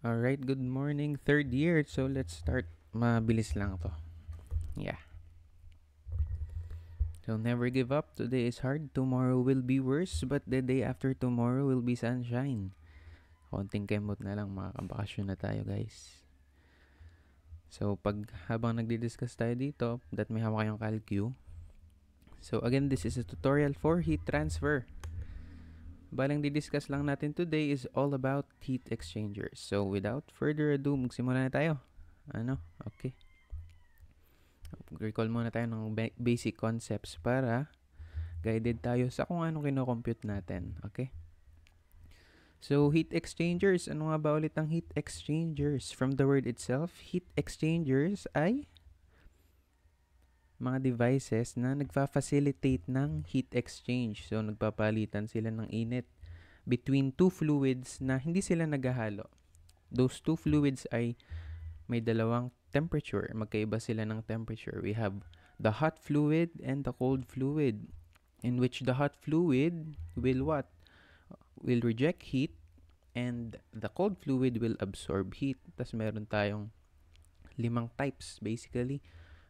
Alright, good morning, third year. So let's start. Mabilis lang to. Yeah. So never give up. Today is hard. Tomorrow will be worse. But the day after tomorrow will be sunshine. Konting kemot na lang. Makakabakasyon na tayo, guys. So habang nagdi-discuss tayo dito, that may hawak kayong CalQ. So again, this is a tutorial for heat transfer. Balang di-discuss lang natin today is all about heat exchangers. So without further ado, magsimula na tayo. Okay. Recall muna tayo ng basic concepts para guided tayo sa kung ano kino-compute natin. Okay? So, heat exchangers. Ano nga ba ulit ang heat exchangers? From the word itself, heat exchangers ay mga devices na nagfa-facilitate ng heat exchange. So, nagpapalitan sila ng init between two fluids na hindi sila naghahalo. Those two fluids ay may dalawang temperature. Magkaiba sila ng temperature. We have the hot fluid and the cold fluid, in which the hot fluid will what? Will reject heat, and the cold fluid will absorb heat. Tapos meron tayong 5 types basically.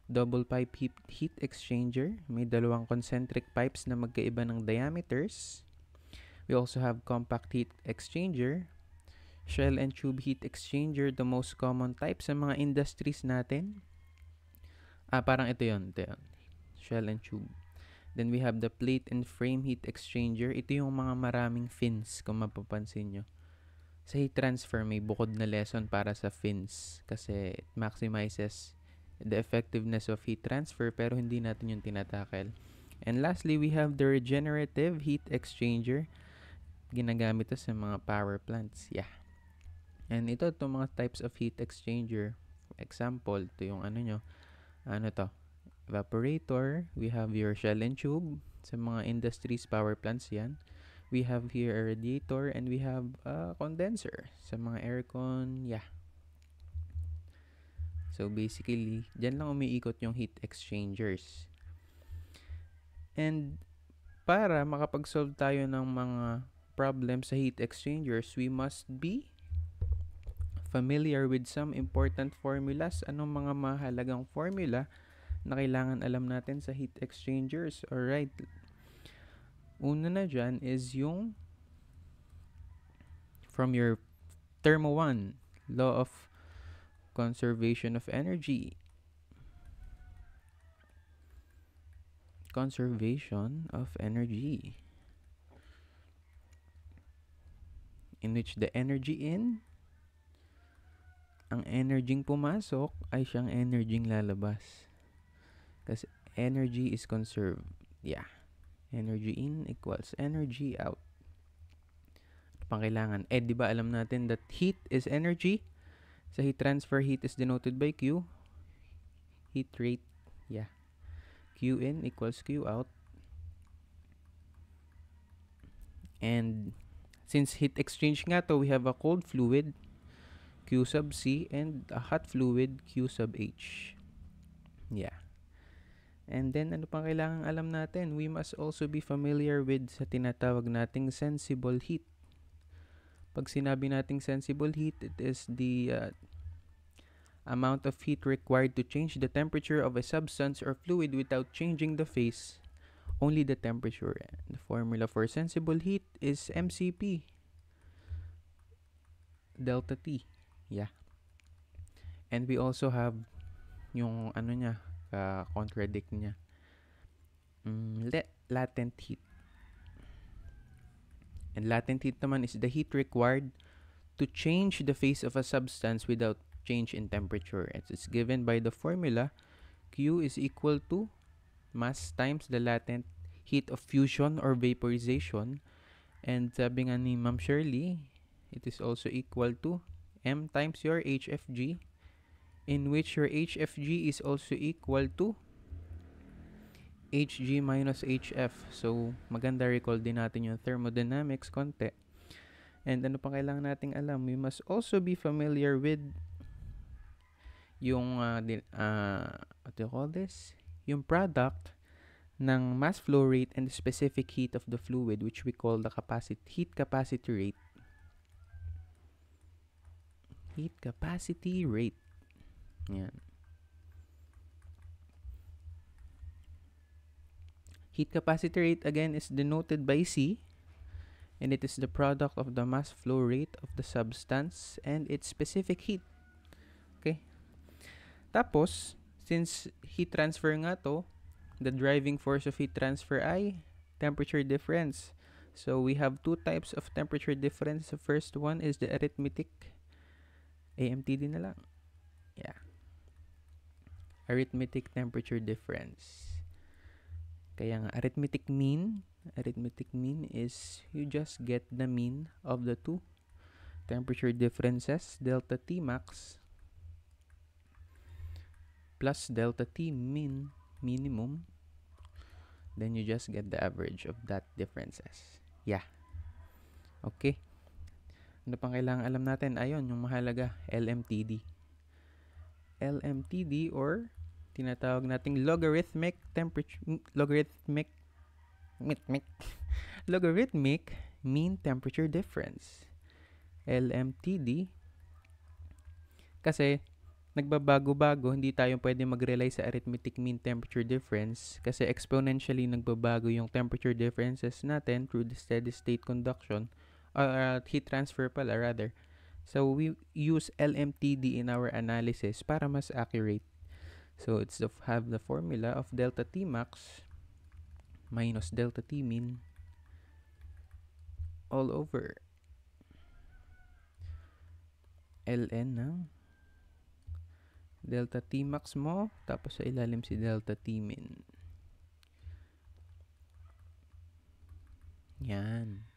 Double pipe heat exchanger. May dalawang concentric pipes na magkaiba ng diameters. We also have compact heat exchanger. Shell and tube heat exchanger, the most common type sa mga industries natin. Parang ito yun. Shell and tube. Then we have the plate and frame heat exchanger. Ito yung mga maraming fins, kung mapapansin nyo. Sa heat transfer, may bukod na lesson para sa fins kasi it maximizes the effectiveness of heat transfer, pero hindi natin yung tinatakil. And lastly, we have the regenerative heat exchanger. Ginagamit ito sa mga power plants. Yeah. And itong mga types of heat exchanger. Example, ito yung evaporator. We have your shell and tube. Sa mga industries, power plants yan. We have here a radiator and we have a condenser. Sa mga aircon, yeah. So basically, dyan lang umiikot yung heat exchangers. And para makapag-solve tayo ng mga problems sa heat exchangers, we must be familiar with some important formulas. Anong mga mahalagang formula na kailangan alam natin sa heat exchangers? Alright. Una na dyan is yung from your Thermo 1, Law of Conservation of Energy. Conservation of energy. In which the energy in, ang energy pumasok ay siyang energy lalabas. Kasi energy is conserved. Yeah. Energy in equals energy out. Ano pang kailangan? Di ba alam natin that heat is energy? Sa heat transfer, heat is denoted by Q. Heat rate. Yeah. Q in equals Q out. And since heat exchange nga to, we have a cold fluid, Q sub C, and a hot fluid, Q sub H. Yeah. And then, ano pang kailangan alam natin? We must also be familiar with sa tinatawag nating sensible heat. Pag sinabi nating sensible heat, it is the amount of heat required to change the temperature of a substance or fluid without changing the phase, only the temperature. The formula for sensible heat is MCP, delta T. Yeah. And we also have yung contradict niya. Latent heat. And latent heat naman is the heat required to change the phase of a substance without change in temperature. It's given by the formula Q is equal to mass times the latent heat of fusion or vaporization. And sabi nga ni Ma'am Shirley, it is also equal to M times your HFG, in which your HFG is also equal to Hg minus Hf. So, maganda recall din natin yung thermodynamics konti. And ano pang kailangan nating alam? We must also be familiar with yung, what do you call this? Yung product ng mass flow rate and the specific heat of the fluid, which we call the heat capacity rate. Heat capacity rate. Yan. Heat capacity rate again is denoted by C, and it is the product of the mass flow rate of the substance and its specific heat. Okay? Tapos, since heat transfer nga to, the driving force of heat transfer ay temperature difference. So, we have two types of temperature difference. The first one is the arithmetic. AMTD na lang. Yeah. Arithmetic temperature difference. Kaya nga, arithmetic mean is you just get the mean of the two temperature differences, delta T max plus delta T minimum. Then you just get the average of that differences. Yeah. Okay. Ano pang kailangan alam natin? Ayun, yung mahalaga, LMTD. LMTD or tinatawag nating logarithmic mean temperature difference. LMTD kasi nagbabago-bago, hindi tayo pwede mag-rely sa arithmetic mean temperature difference kasi exponentially nagbabago yung temperature differences natin through the steady state conduction or heat transfer pala rather. So we use LMTD in our analysis para mas accurate. So it's have the formula of delta T max minus delta T min all over ln ng delta T max mo tapos sa ilalim si delta T min. Yan.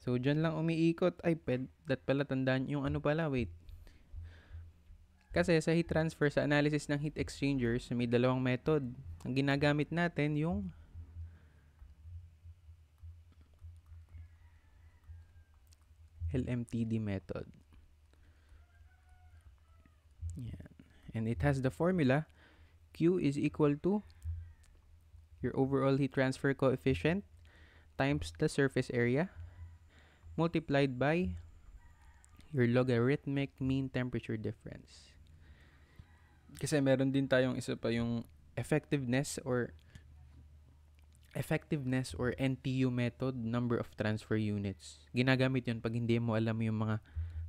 So dyan lang umiikot. Ay, that pala tandaan yung ano pala, wait. Kasi sa heat transfer, sa analysis ng heat exchangers, may dalawang method. Ang ginagamit natin yung LMTD method. Yan. And it has the formula Q is equal to your overall heat transfer coefficient times the surface area multiplied by your logarithmic mean temperature difference. Kasi meron din tayong isa pa yung effectiveness or NTU method, number of transfer units. Ginagamit yun pag hindi mo alam yung mga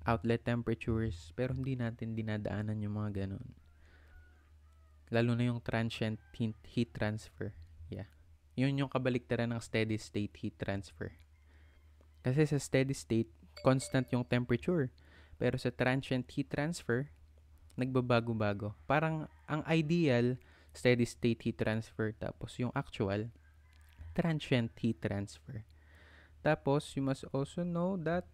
outlet temperatures, pero hindi natin dinadaanan yung mga ganun. Lalo na yung transient heat transfer. Yeah. Yun yung kabaliktaran ng steady state heat transfer. Kasi sa steady state, constant yung temperature. Pero sa transient heat transfer, nagbabago-bago. Parang ang ideal, steady state heat transfer. Tapos yung actual, transient heat transfer. Tapos, you must also know that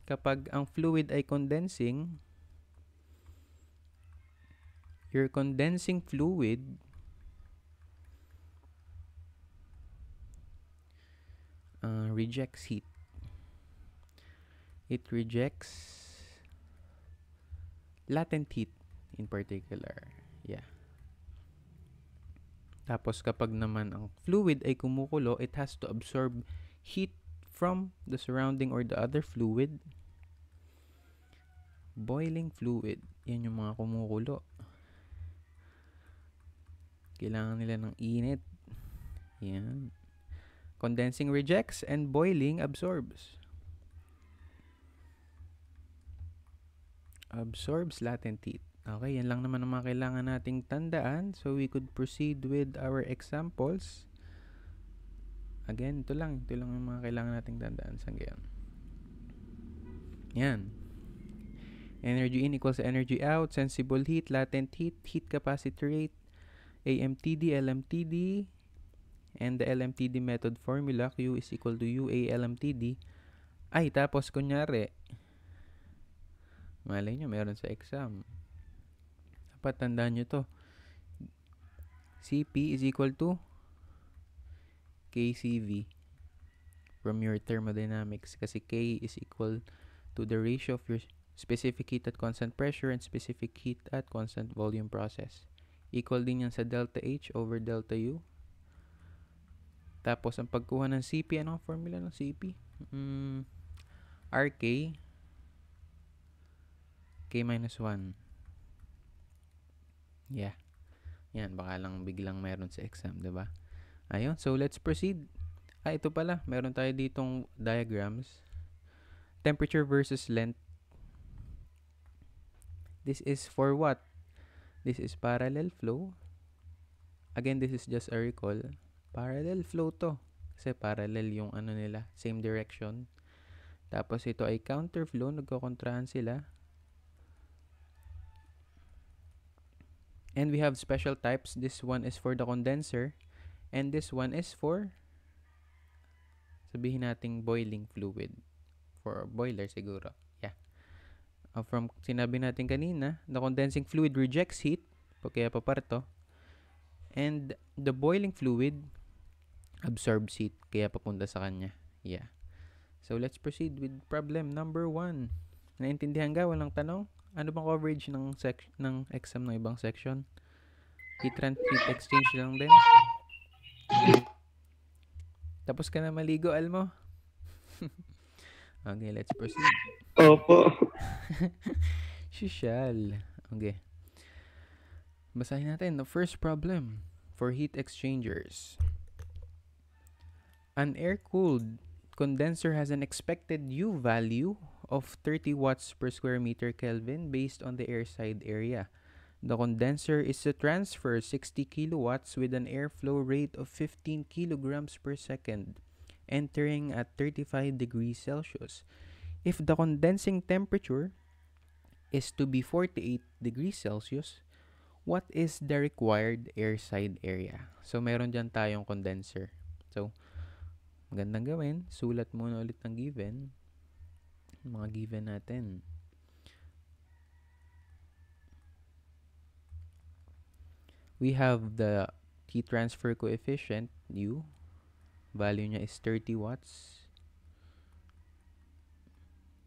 kapag ang fluid ay condensing, your condensing fluid rejects heat. It rejects latent heat in particular. Yeah. Tapos kapag naman ang fluid ay kumukulo, it has to absorb heat from the surrounding or the other fluid. Boiling fluid. Yan yung mga kumukulo. Kailangan nila ng init. Yan. Condensing rejects and boiling absorbs. Absorbs latent heat. Okay, yan lang naman ang mga kailangan nating tandaan. So, we could proceed with our examples. Again, ito lang yung mga kailangan nating tandaan sa ngayon. Yan. Energy in equals energy out, sensible heat, latent heat, heat capacity rate, AMTD, LMTD, and the LMTD method formula, Q is equal to UA LMTD. Ay, tapos kunyari, malay nyo, meron sa exam. Dapat tandaan nyo to. CP is equal to KCV from your thermodynamics. Kasi K is equal to the ratio of your specific heat at constant pressure and specific heat at constant volume process. Equal din yan sa delta H over delta U. Tapos, ang pagkuha ng CP, ano ang formula ng CP? RK K minus 1. Yeah. Yan, baka lang biglang meron sa exam, diba? Ayun, so let's proceed. Ito pala, meron tayo ditong diagrams. Temperature versus length. This is for what? This is parallel flow. Again, this is just a recall. Parallel flow to. Kasi parallel yung ano nila, same direction. Tapos ito ay counter flow, nagkokontrahan sila. And we have special types. This one is for the condenser. And this one is for, sabihin nating boiling fluid. For boiler siguro. Yeah. From sinabi natin kanina, the condensing fluid rejects heat. Kaya paparto. And the boiling fluid absorbs heat. Kaya papunta sa kanya. Yeah. So let's proceed with problem number 1. Naintindihan ka? Walang tanong? Ano bang coverage ng exam ng ibang section? Heat exchange lang din. Tapos ka na maligo, Almo? Okay, let's proceed. Opo. Shishal. Okay. Basahin natin the first problem for heat exchangers. An air-cooled condenser has an expected U value of 30 watts per square meter Kelvin based on the airside area. The condenser is to transfer 60 kilowatts with an airflow rate of 15 kilograms per second, entering at 35 degrees Celsius. If the condensing temperature is to be 48 degrees Celsius, what is the required airside area? So, meron dyan tayong condenser. So, magandang gawin. Sulat muna ulit ng given. Mga given natin. We have the heat transfer coefficient, U. Value niya is 30 watts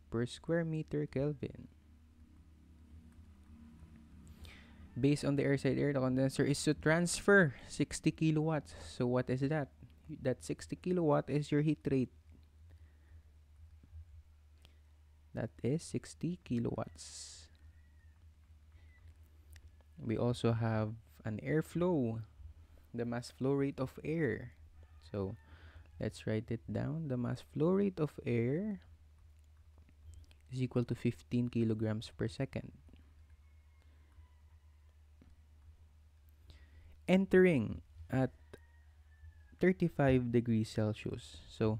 per square meter Kelvin. Based on the airside area, the condenser is to transfer 60 kilowatts. So what is that? That 60 kilowatt is your heat rate. That is 60 kilowatts. We also have an airflow, the mass flow rate of air. So let's write it down. The mass flow rate of air is equal to 15 kilograms per second. Entering at 35 degrees Celsius. So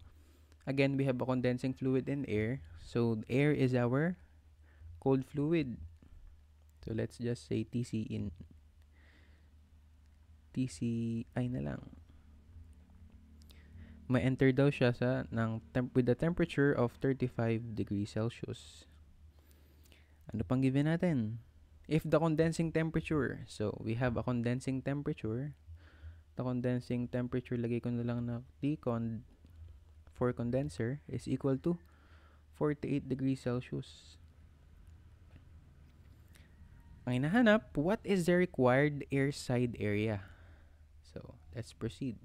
again, we have a condensing fluid and air. So air is our cold fluid. So let's just say TC in. TCI na lang. May enter daw siya sa with the temperature of 35 degrees Celsius. Ano pang given natin? If the condensing temperature, so we have a condensing temperature. The condensing temperature, lagay ko na lang na Tcond for condenser is equal to 48 degrees Celsius. Ang hinahanap, what is the required airside area? So, let's proceed.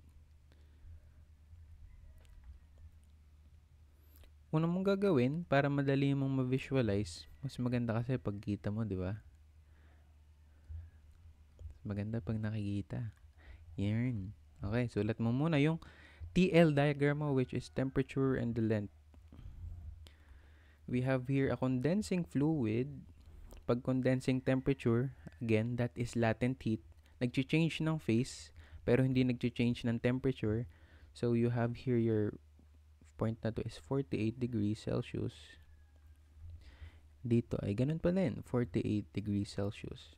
Una mong gagawin para madali mong ma-visualize, mas maganda kasi pagkita mo, di ba? Maganda pag nakikita. Yan. Okay, sulat mo muna yung TL diagram mo, which is temperature and the length. We have here a condensing fluid. Pag condensing temperature, again, that is latent heat. Nag-change ng phase, pero hindi nag-change ng temperature. So, you have here your point na to is 48 degrees Celsius. Dito ay ganun pa din, 48 degrees Celsius.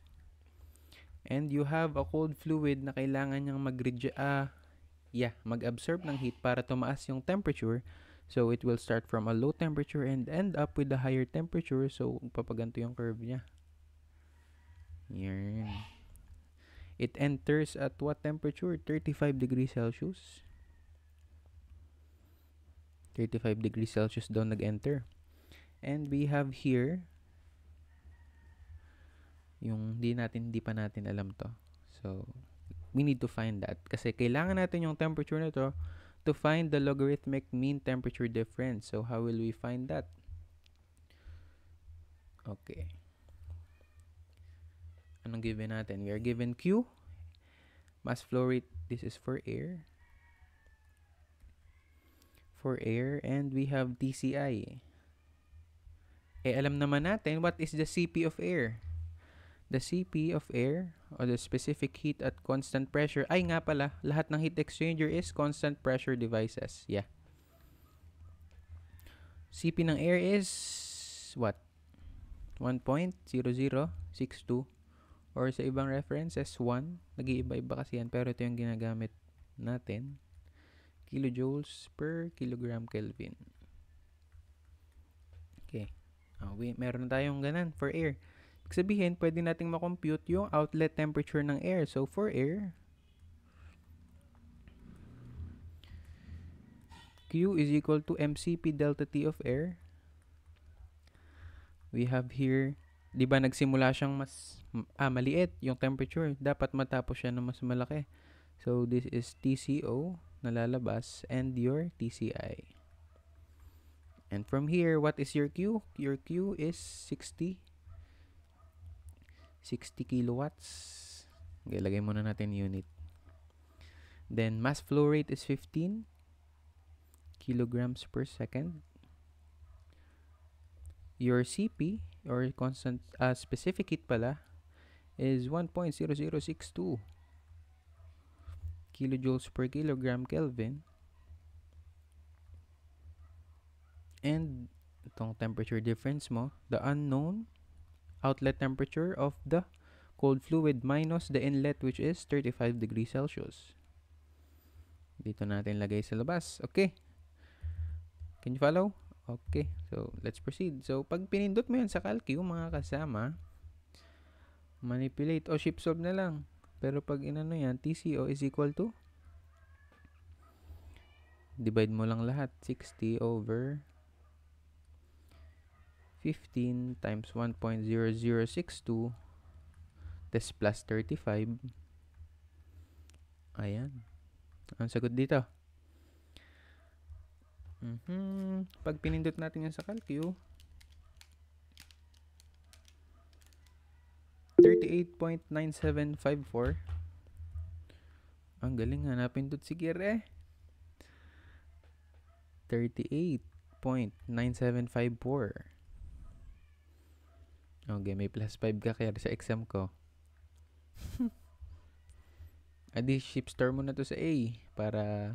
And you have a cold fluid na kailangan niyang mag-absorb ng heat para tumaas yung temperature. So, it will start from a low temperature and end up with a higher temperature. So, papaganto yung curve niya. Yan. It enters at what temperature? 35 degrees Celsius. 35 degrees Celsius daw nag-enter. And we have here yung hindi pa natin alam to. So, we need to find that. Kasi kailangan natin yung temperature na to to find the logarithmic mean temperature difference. So, how will we find that? Okay. Anong given natin? We are given Q, mass flow rate, this is for air. And we have TCI. Alam naman natin, what is the CP of air? The CP of air, or the specific heat at constant pressure, ay nga pala, lahat ng heat exchanger is constant pressure devices. Yeah. CP ng air is, what? 1.0062. Or sa ibang references, 1. Nag-iiba-iba kasi yan, pero ito yung ginagamit natin. Kilojoules per kilogram Kelvin. Okay. Meron tayong ganun for air. Ibig sabihin, pwede nating makompute yung outlet temperature ng air. So, for air, Q is equal to mCp delta T of air. We have here, di ba nagsimula siyang maliit yung temperature. Dapat matapos siya ng mas malaki. So, this is TCO na lalabas and your TCI. And from here, what is your Q? Your Q is 60 kilowatts. Okay, lagay muna natin unit. Then, mass flow rate is 15 kilograms per second. Your CP, or constant specific heat pala, is 1.0062 kilojoules per kilogram Kelvin. And itong temperature difference mo, the unknown outlet temperature of the cold fluid minus the inlet, which is 35 degrees Celsius. Dito natin lagay sa labas. Okay. Can you follow? Okay. So, let's proceed. So, pag pinindot mo yan sa calcu, mga kasama, manipulate o shift solve na lang. Pero pag inano yan, TCO is equal to, divide mo lang lahat, 60 over 15 times 1.0062, this plus 35. Ayan. Ang sagot dito. Pag pinindot natin yan sa calcu, 38.9754. Ang galing nga, napindot si Kire. 38.9754. Okay, may plus 5 ka kaya sa exam ko. Adi, shift star mo na to sa A para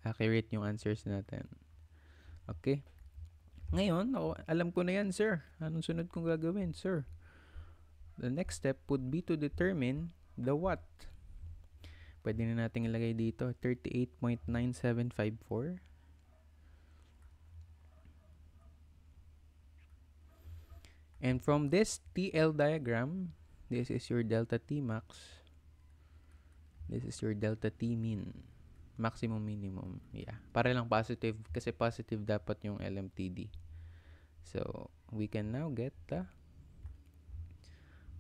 accurate yung answers natin. Okay. Ngayon, alam ko na yan, sir. Anong sunod kong gagawin, sir? The next step would be to determine the watt. Pwede na natin ilagay dito, 38.9754. And from this TL diagram, this is your delta T max. This is your delta T min. Maximum, minimum. Yeah. Para lang positive. Kasi positive dapat yung LMTD. So, we can now get the...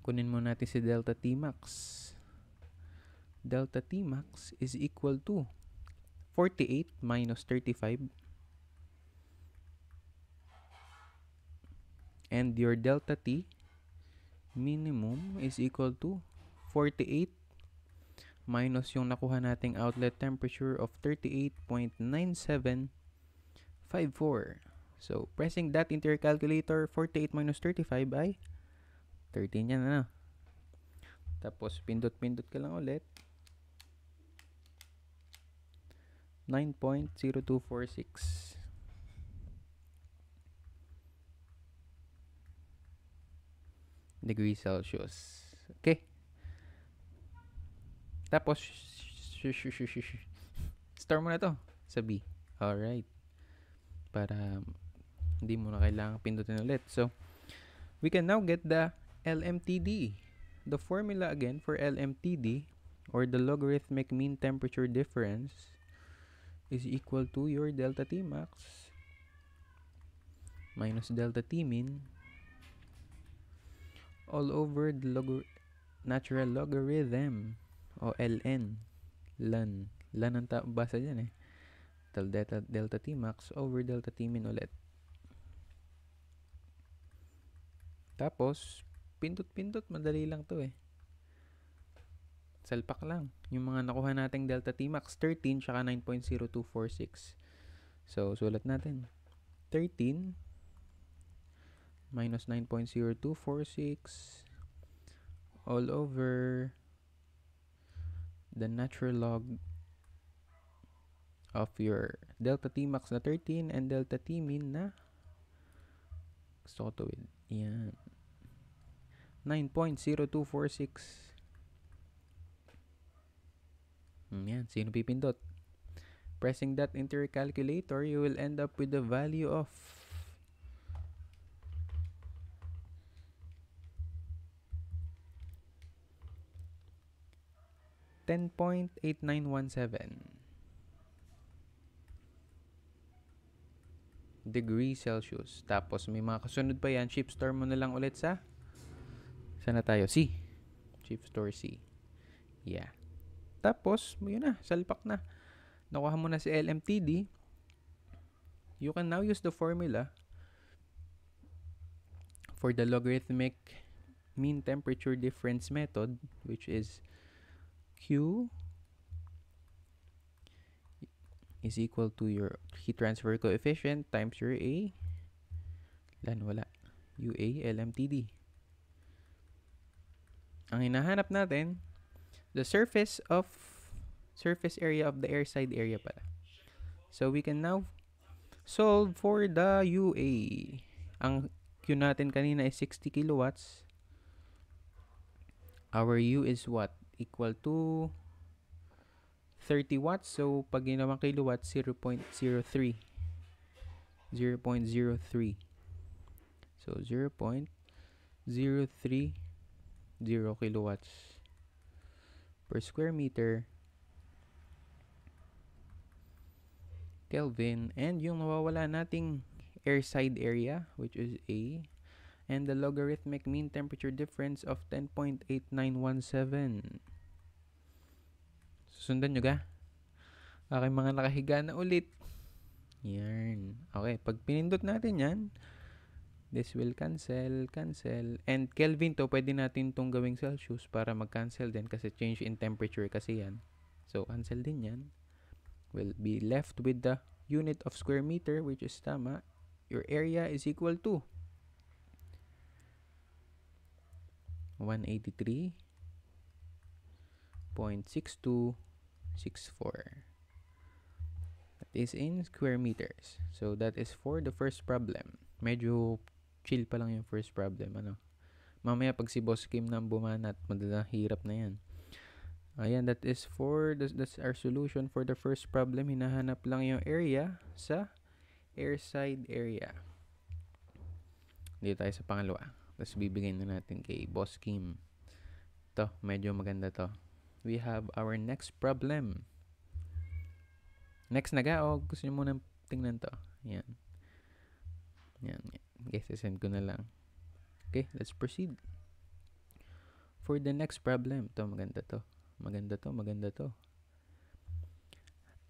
Kunin mo natin si delta T max. Delta T max is equal to 48 minus 35. And your delta T minimum is equal to 48 minus yung nakuha nating outlet temperature of 38.9754. So, pressing that into your calculator, 48 minus 35 ay 13 yan na. Tapos, pindot-pindot ka lang ulit. 9.0246. Degrees Celsius. Okay. Tapos, star mo na to sa B. Alright. Para hindi mo na kailangang pindutin ulit. So, we can now get the LMTD. The formula again for LMTD, or the logarithmic mean temperature difference, is equal to your delta T max minus delta T min all over the natural logarithm o ln. Lan ang basa dyan eh. Delta T max over delta T min ulit. Tapos, pindot-pindot. Madali lang to eh. Salpak lang. Yung mga nakuha nating delta Tmax, 13 tsaka 9.0246. So, sulat natin. 13 minus 9.0246 all over the natural log of your delta Tmax na 13 and delta Tmin na gusto ko tuwid. Yan. 9.0246. Yan. Sino pipindot? Pressing that into your calculator, you will end up with the value of 10.8917 degrees Celsius. Tapos may mga kasunod pa yan. Shift store mo na lang ulit sa sana tayo? C. Shift store C. Yeah. Tapos, yun na. Salpak na. Nakuha mo na si LMTD. You can now use the formula for the logarithmic mean temperature difference method, which is Q is equal to your heat transfer coefficient times your A. Wala. UA LMTD. Ang hinahanap natin, the surface area of the air side area pala. So we can now solve for the UA. Ang Q natin kanina is 60 kilowatts. Our U is what? Equal to 30 watts. So, pag ginawang kilowatts, 0.03. 0.03. So, 0.030 kilowatts per square meter Kelvin. And yung nawawala nating air side area, which is A, and the logarithmic mean temperature difference of 10.8917. Susundan nyo ga? Okay, mga nakahiga na ulit. Yan. Okay, pag pinindot natin yan, this will cancel. And Kelvin to, pwede natin itong gawing Celsius para mag-cancel din kasi change in temperature kasi yan. So, cancel din yan. We'll be left with the unit of square meter, which is tama. Your area is equal to 183.6264. That is in square meters. So that is for the first problem. Medyo chill pa lang yung first problem. Mamaya pag si Boss Kim nang bumanat, hirap na yan. Ayan, that's our solution for the first problem. Hinahanap lang yung area sa air side area. Dito tayo sa pangalawa. Tapos bibigyan na natin kay Boss Kim. Ito, medyo maganda to. We have our next problem. Next na ga, o gusto nyo muna tingnan to? Yan. Okay, send ko na lang. Okay, let's proceed. For the next problem, to maganda to.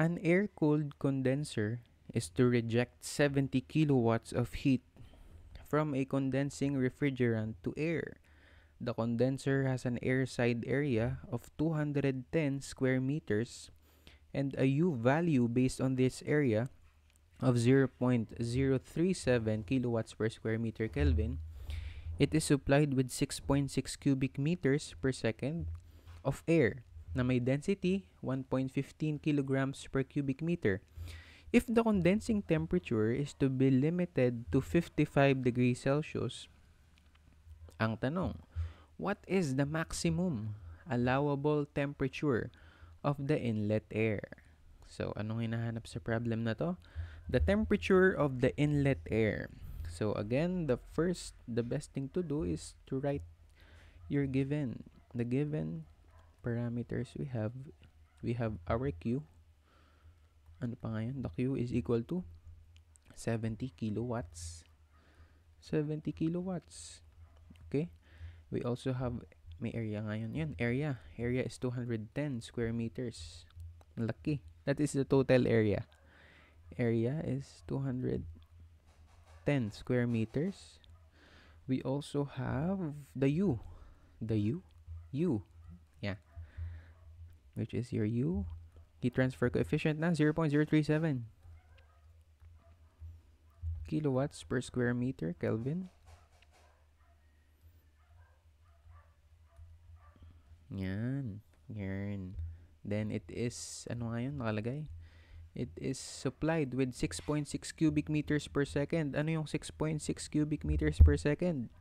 An air-cooled condenser is to reject 70 kilowatts of heat from a condensing refrigerant to air. The condenser has an air side area of 210 square meters and a U value based on this area of 0.037 kilowatts per square meter Kelvin. It is supplied with 6.6 cubic meters per second of air na may density 1.15 kilograms per cubic meter. If the condensing temperature is to be limited to 55 degrees Celsius, ang tanong, what is the maximum allowable temperature of the inlet air? So, anong hinahanap sa problem na to? The temperature of the inlet air. So, again, the best thing to do is to write the given parameters we have. We have our Q. Ano pa ngayon? The Q is equal to 70 kilowatts. 70 kilowatts. Okay? We also have, may area ngayon. Yan, area. Area is 210 square meters. Laki. That is the total area. Area is 210 square meters. We also have the U. The U? U. Yeah. which is your U. Heat transfer coefficient na 0.037 kilowatts per square meter Kelvin. Yan. Then it is, ano nga yun nakalagay? It is supplied with 6.6 cubic meters per second. Ano yung 6.6 cubic meters per second?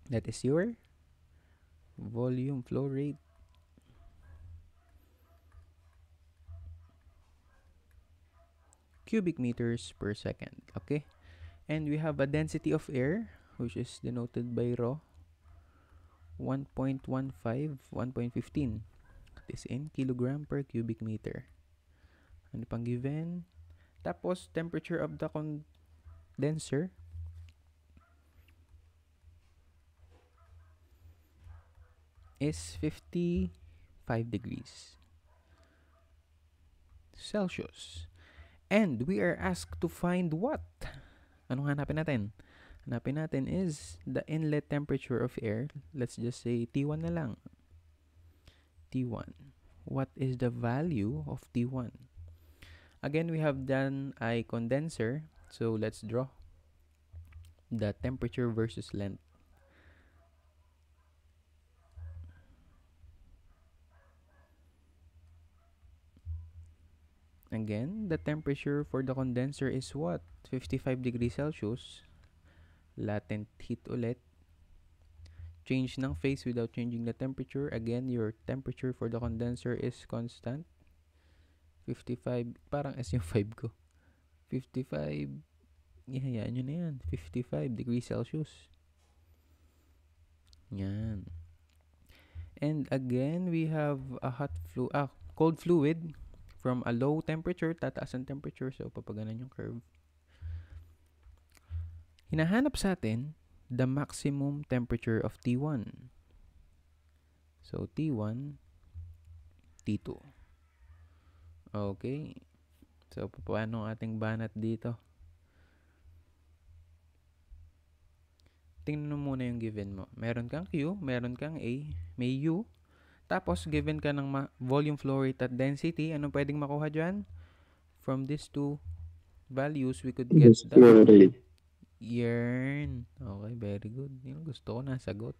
That is your volume flow rate. Cubic meters per second. Okay? And we have a density of air, which is denoted by rho. 1.15, 1.15. That is in kilogram per cubic meter. Ano pang given? Tapos, temperature of the condenser is 55 degrees Celsius. And we are asked to find what? Anong hanapin natin? Hanapin natin is the inlet temperature of air. Let's just say T1 na lang. T1. What is the value of T1? Again, we have done a condenser. So, let's draw the temperature versus length. Again, the temperature for the condenser is what? 55 degrees Celsius. Latent heat ulit. Change ng phase without changing the temperature. Again, your temperature for the condenser is constant. 55, parang S yung 5 ko. 55, ihayaan nyo na yan. 55 degrees Celsius. Yan. And again, we have a cold fluid from a low temperature, tataas ang temperature. So, papaganan yung curve. Hinahanap sa atin the maximum temperature of T1. So, T1, T2. Okay. So, paano ang ating banat dito? Tingnan mo muna yung given mo. Meron kang Q, meron kang A, may U. Tapos, given ka ng volume flow rate at density. Anong pwedeng makuha dyan? From these two values, we could get the yarn. Okay, very good. Yung gusto ko nasagot.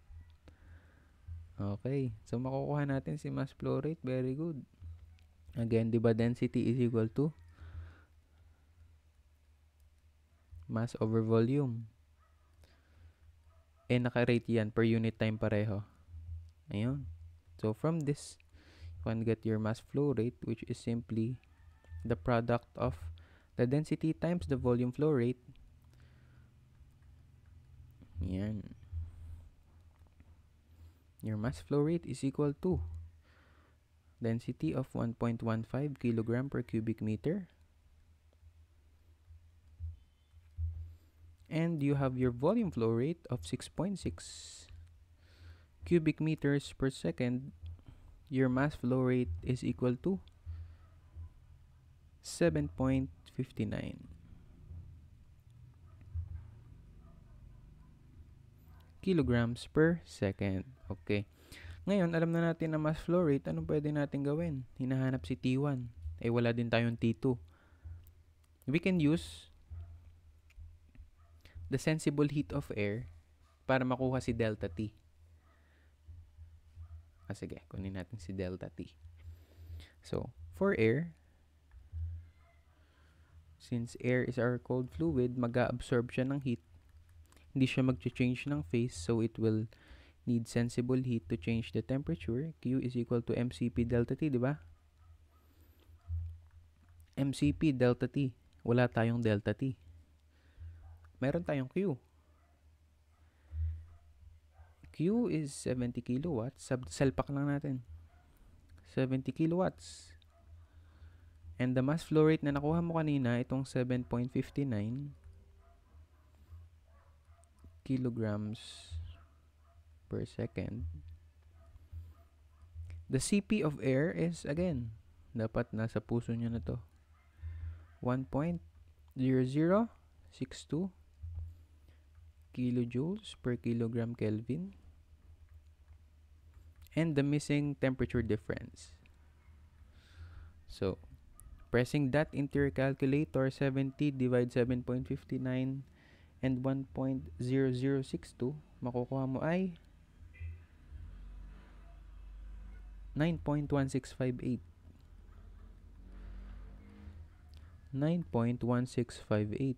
Okay. So, makukuha natin si mass flow rate. Very good. Again, di ba density is equal to mass over volume. Naka-rate yan per unit time pareho. Ayun. So, from this, you can get your mass flow rate, which is simply the product of the density times the volume flow rate. Yan. Your mass flow rate is equal to density of 1.15 kilogram per cubic meter. And you have your volume flow rate of 6.6 cubic meters per second. Your mass flow rate is equal to 7.59 kilograms per second. Okay. Ngayon, alam na natin na mass flow rate. Anong pwede natin gawin? Hinahanap si T1. Wala din tayong T2. We can use the sensible heat of air para makuha si delta T. Sige, kunin natin si delta T. So, for air, since air is our cold fluid, mag-absorb siya ng heat. Hindi siya mag-change ng phase, so it will need sensible heat to change the temperature. Q is equal to mCp delta T, di ba? mCp delta T. Wala tayong delta T. Meron tayong Q. Q is 70 kilowatts. Salpak lang natin. 70 kilowatts. And the mass flow rate na nakuha mo kanina, itong 7.59 kilograms per second. The Cp of air is, again, dapat nasa puso nyo na to. 1.0062 kilojoules per kilogram Kelvin. and the missing temperature difference. So, pressing that into your calculator, 70 divided 7.59 and 1.0062, makukuha mo ay 9.1658. 9.1658.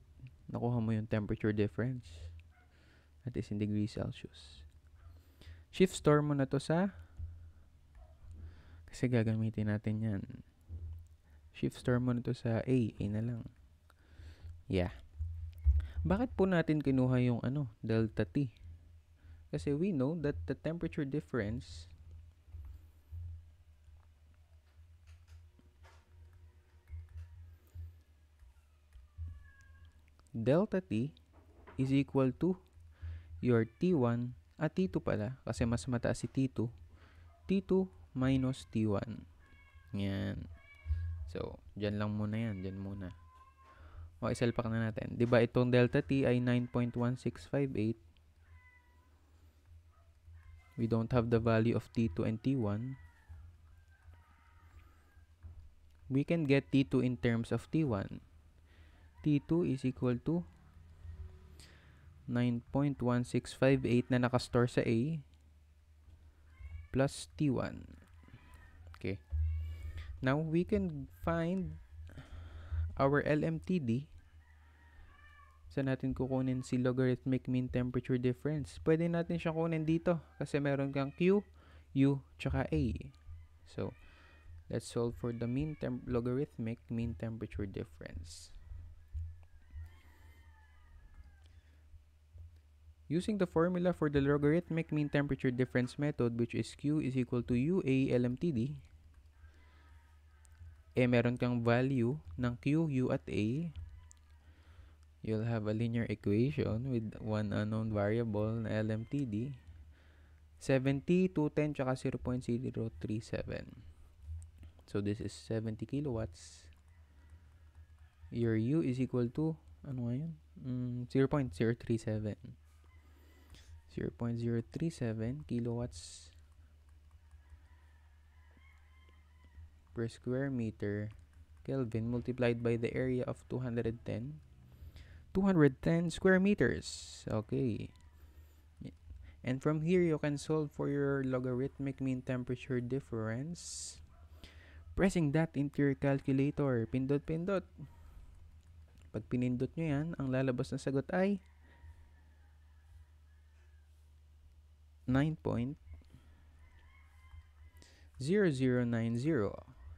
Nakuha mo yung temperature difference. That is in degrees Celsius. Shift store mo na to sa, kasi gagamitin natin yan. Shift store mo na to sa A. A na lang. Yeah. Bakit po natin kinuha yung delta T? Kasi we know that the temperature difference delta T is equal to your T1 at T2 pala, kasi mas mataas si T2. T2 minus T1. Yan. So, dyan lang muna yan. Dyan muna. O, isalpak na natin. Diba itong delta T ay 9.1658. We don't have the value of T2 and T1. We can get T2 in terms of T1. T2 is equal to 9.1658 na nakastore sa A plus T1. Okay. Now, we can find our LMTD. Saan natin kukunin si logarithmic mean temperature difference? Pwede natin siya kunin dito kasi meron kang Q, U, tsaka A. So, let's solve for the logarithmic mean temperature difference. Using the formula for the logarithmic mean temperature difference method, which is Q is equal to UA LMTD, meron kang value ng Q, U, at A. You'll have a linear equation with one unknown variable na LMTD. 70, 210, tsaka 0.037. So, this is 70 kilowatts. Your U is equal to, 0.037. 0.037 kilowatts per square meter Kelvin multiplied by the area of 210 square meters. Okay. And from here, you can solve for your logarithmic mean temperature difference. Pressing that into your calculator. Pindot-pindot. Pag pinindot nyo yan, ang lalabas na sagot ay 9.0090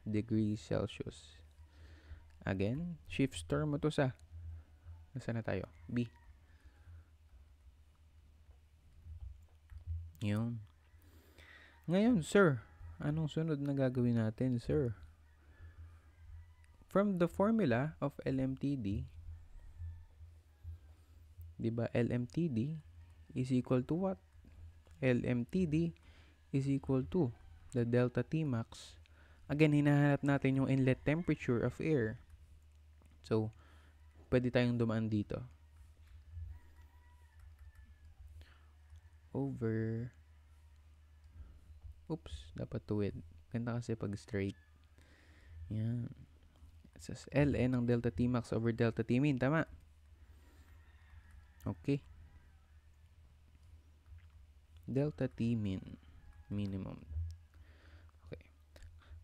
degrees Celsius. Again, shift store mo to sa, nasaan na tayo? B. Yun. Ngayon, sir, anong sunod na gagawin natin, sir? From the formula of LMTD, diba, LMTD is equal to what? LMTD is equal to the delta T max. Again, hinahanap natin yung inlet temperature of air. So, pwede tayong dumaan dito. Over. Oops, dapat tuwid. Ganda kasi pag straight. Yan. It says Ln ng delta T max over delta T min. Tama? Okay. Delta T min. Minimum. Okay.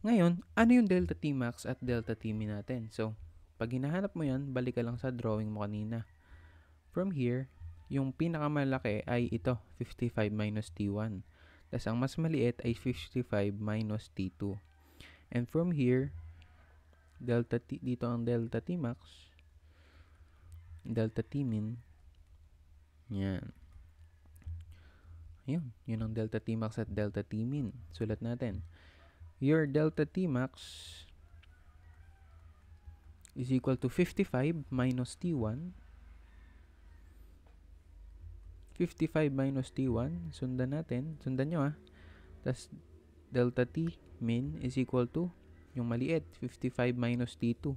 Ngayon, ano yung delta T max at delta T min natin? So, pag hinahanap mo yan, balik ka lang sa drawing mo kanina. From here, yung pinakamalaki ay ito, 55 minus T1. Tapos ang mas maliit ay 55 minus T2. And from here, delta T, dito ang delta T max, delta T min, yan. Yun ang delta T max at delta T min. Sulat natin. Your delta T max is equal to 55 minus T1. 55 minus T1. Sundan natin. Sundan nyo Tapos, delta T min is equal to yung maliit. 55 minus T2.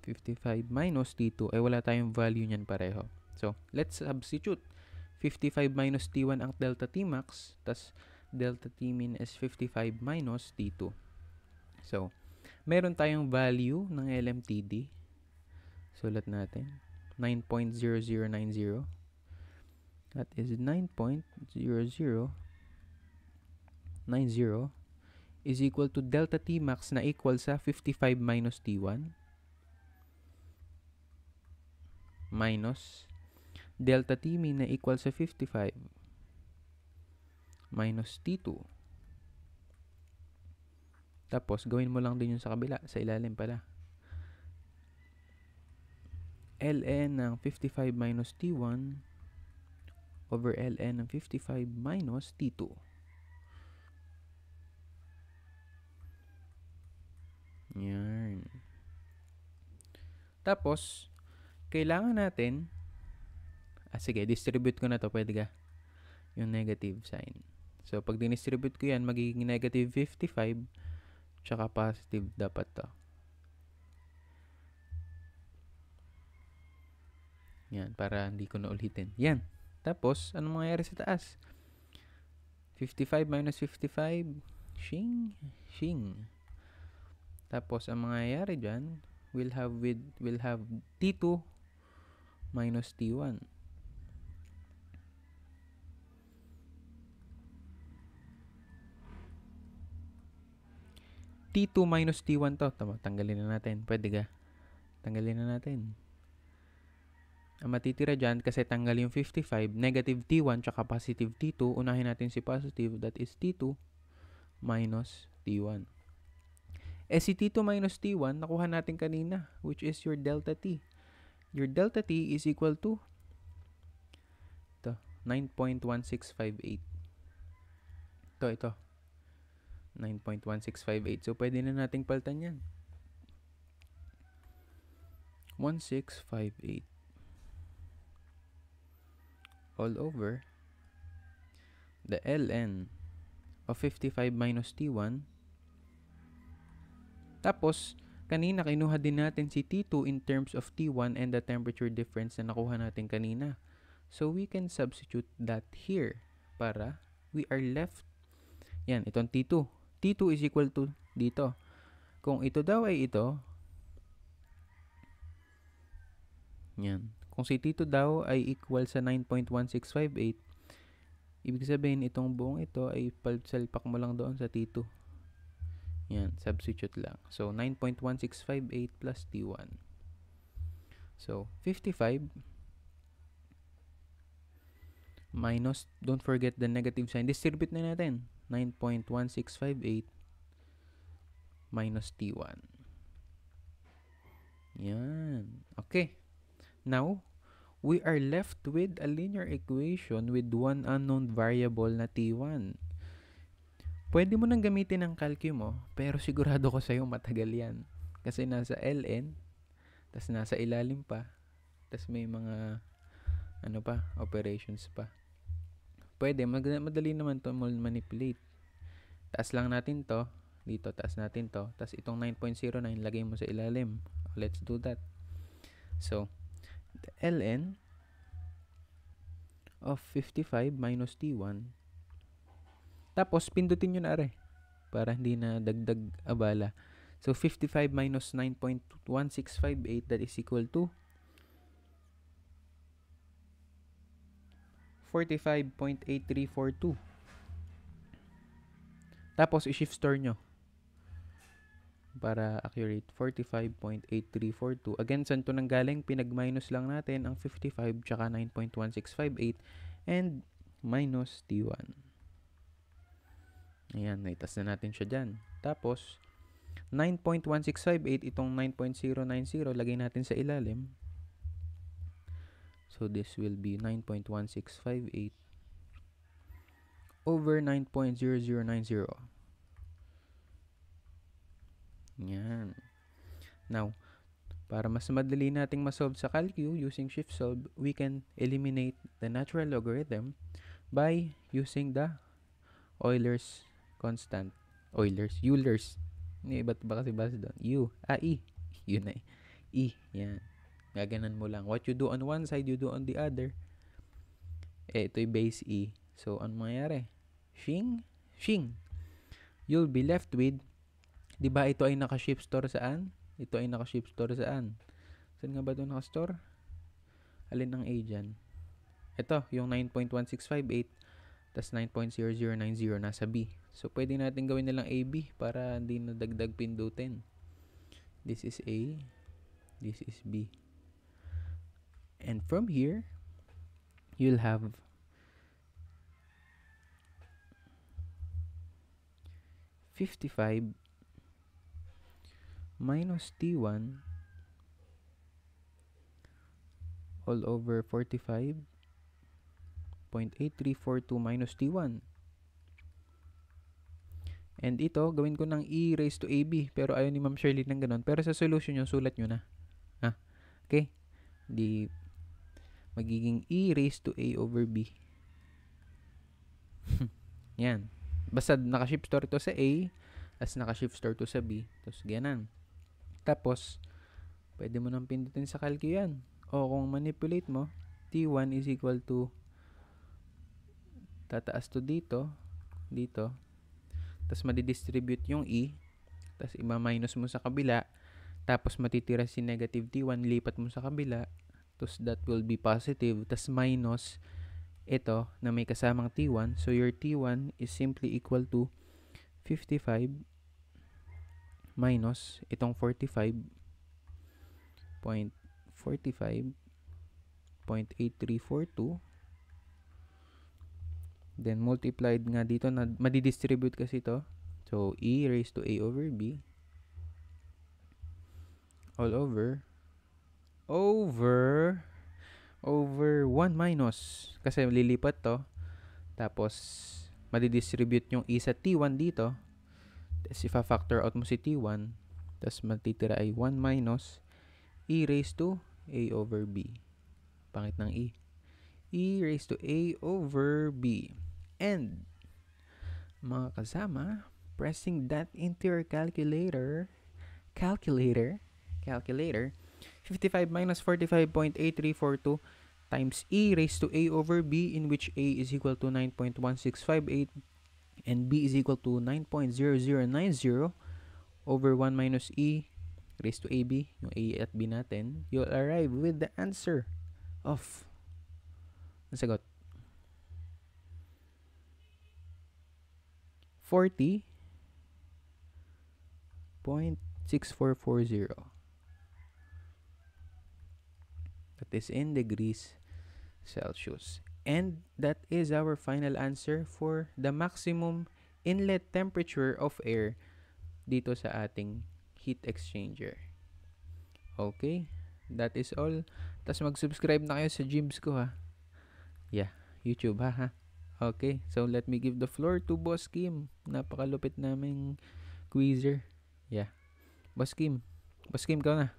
55 minus T2. Wala tayong value niyan pareho. So, let's substitute. 55 minus T1 ang delta T max, tas delta T min is 55 minus T2. So, meron tayong value ng LMTD. Sulat natin. 9.0090. That is 9.0090 is equal to delta T max na equal sa 55 minus T1 minus delta T min na equal sa 55 minus T2. Tapos, gawin mo lang din yun sa kabila, sa ilalim pala. ln ng 55 minus T1 over ln ng 55 minus T2. Yan. Tapos, kailangan natin, sige, distribute ko na to, pwede ka, yung negative sign. So, pag dinistribute ko yan, magiging negative 55, tsaka positive dapat to. Yan, para hindi ko na ulitin. Yan. Tapos, anong mangyayari sa taas? 55 minus 55, shing, shing. Tapos, ang mangyayari dyan, we'll have T2 minus T1. T2 minus T1 to. Tama, tanggalin na natin. Pwede ka? Tanggalin na natin. Ang matitira dyan, kasi tanggal yung 55, negative T1 tsaka positive T2. Unahin natin si positive, that is T2 minus T1. Si T2 minus T1, nakuha natin kanina, which is your delta T. Your delta T is equal to 9.1658. Ito. 9.1658. So, pwede na nating palitan yan. 1658 all over the ln of 55 minus T1. Tapos, kanina kinuha din natin si T2 in terms of T1 and the temperature difference na nakuha natin kanina. So, we can substitute that here para we are left, yan, itong T2. T2 is equal to dito. Kung ito daw ay ito, yan. Kung si T2 daw ay equal sa 9.1658, ibig sabihin itong buong ito ay salpak mo lang doon sa T2. Yan, substitute lang. So, 9.1658 plus T1. So, 55 minus, don't forget the negative sign. Distribute na natin. 9.1658 minus T1. Yan. Okay. Now, we are left with a linear equation with one unknown variable na T1. Pwede mo nang gamitin ang calcu mo, pero sigurado ko sa'yo matagal yan. Kasi nasa ln, tas nasa ilalim pa, tas may mga operations pa. Pwede, madali naman to manipulate. Taas lang natin to, dito taas natin to, tas itong 9.09 lagay mo sa ilalim. Let's do that. So, the ln of 55 minus T1. Tapos, pindutin nyo na are para hindi na dagdag abala. So, 55 minus 9.1658, that is equal to 45.8342. Tapos, i-shift store nyo para accurate. 45.8342. Again, saan to nang galing? Pinag-minus lang natin ang 55 tsaka 9.1658 and minus T1. Ayan, naitas na natin siya dyan. Tapos, 9.1658, itong 9.090, lagay natin sa ilalim. So, this will be 9.1658 over 9.0090. Yan. Now, para mas madali nating masolve sa calcu using shift solve, we can eliminate the natural logarithm by using the Euler's constant. Euler's. Iba't ba kasi base doon? E. Yun na E. Yan. Gaganan mo lang. What you do on one side, you do on the other. ito'y base E. So, ano mangyayari? Shing? You'll be left with, di ba ito ay naka-shift store saan? Ito ay naka-shift store saan? Saan nga ba ito naka-store? Alin ang A dyan? Ito, yung 9.1658 tas 9.0090 nasa B. So, pwede natin gawin nilang AB para hindi na dagdag pindutin. This is A. This is B. And from here, you'll have (55) minus T1 all over 45.8342 minus T1. And ito, gawin ko ng E raised to AB. Pero ayaw ni Ma'am Shirley ng ganun. Pero sa solution nyo, sulat nyo na. Okay? Di magiging E raised to A over B. Yan. Basta naka-shift store to sa A, as naka-shift store to sa B. Tapos ganan. Tapos, pwede mo nang pindutin sa calcu yan. O kung manipulate mo, T1 is equal to, tataas to dito, tapos madidistribute yung E, tapos ima-minus mo sa kabila, tapos matitira si negative T1, lipat mo sa kabila, tapos that will be positive, tapos minus ito na may kasamang T1. So your T1 is simply equal to 55 minus itong 45.8342, then multiplied nga dito na madidistribute kasi ito. So E raised to A over B all over 1 minus, kasi lilipat to, tapos madidistribute yung E sa T1 dito, tapos ifa-factor out mo si T1, tapos matitira ay 1 minus E raised to A over B. Pangit ng E. E raised to A over B. And, mga kasama, pressing that into your calculator, 55 minus 45.8342 times E raised to A over B, in which A is equal to 9.1658 and B is equal to 9.0090 over 1 minus E raised to AB, yung A at B natin, you'll arrive with the answer of, ang sagot, 40.6440. That is in degrees Celsius. And that is our final answer for the maximum inlet temperature of air dito sa ating heat exchanger. Okay, that is all. Tapos mag-subscribe na kayo sa gyms ko ha. Yeah, YouTube ha. Okay, so let me give the floor to Boss Kim. Napakalupit naming quizzer. Yeah. Boss Kim, ikaw na.